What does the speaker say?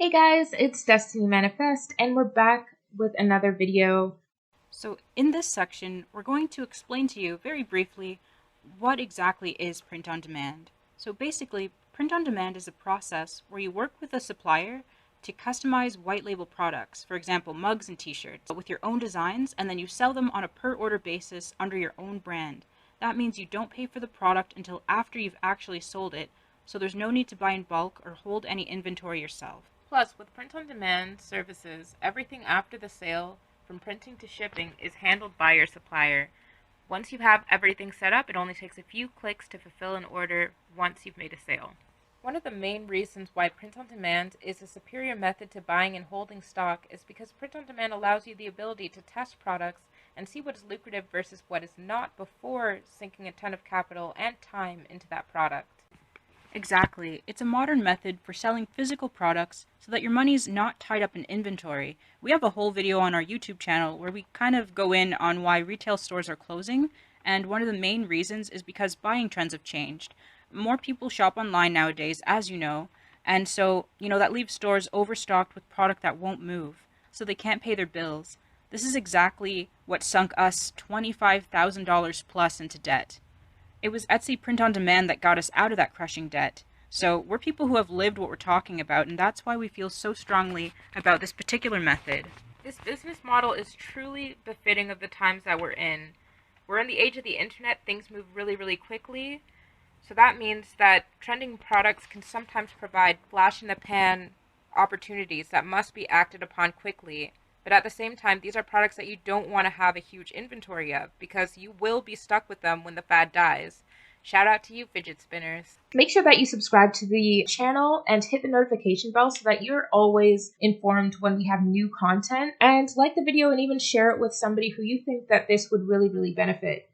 Hey guys, it's Destiny Manifest, and we're back with another video. So in this section, we're going to explain to you very briefly what exactly is print on demand. So basically, print on demand is a process where you work with a supplier to customize white label products, for example, mugs and t-shirts, with your own designs, and then you sell them on a per order basis under your own brand. That means you don't pay for the product until after you've actually sold it, so there's no need to buy in bulk or hold any inventory yourself. Plus, with print-on-demand services, everything after the sale, from printing to shipping, is handled by your supplier. Once you have everything set up, it only takes a few clicks to fulfill an order once you've made a sale. One of the main reasons why print-on-demand is a superior method to buying and holding stock is because print-on-demand allows you the ability to test products and see what is lucrative versus what is not before sinking a ton of capital and time into that product. Exactly. It's a modern method for selling physical products so that your money is not tied up in inventory. We have a whole video on our YouTube channel where we kind of go in on why retail stores are closing, and one of the main reasons is because buying trends have changed. More people shop online nowadays, as you know, and so, that leaves stores overstocked with product that won't move, so they can't pay their bills. This is exactly what sunk us $25,000 plus into debt. It was Etsy print on demand that got us out of that crushing debt. So we're people who have lived what we're talking about, and that's why we feel so strongly about this particular method. This business model is truly befitting of the times that we're in. We're in the age of the internet, things move really, really quickly. So that means that trending products can sometimes provide flash in the pan opportunities that must be acted upon quickly. But at the same time, these are products that you don't want to have a huge inventory of because you will be stuck with them when the fad dies. Shout out to you, fidget spinners. Make sure that you subscribe to the channel and hit the notification bell so that you're always informed when we have new content. And like the video and even share it with somebody who you think that this would really, really benefit.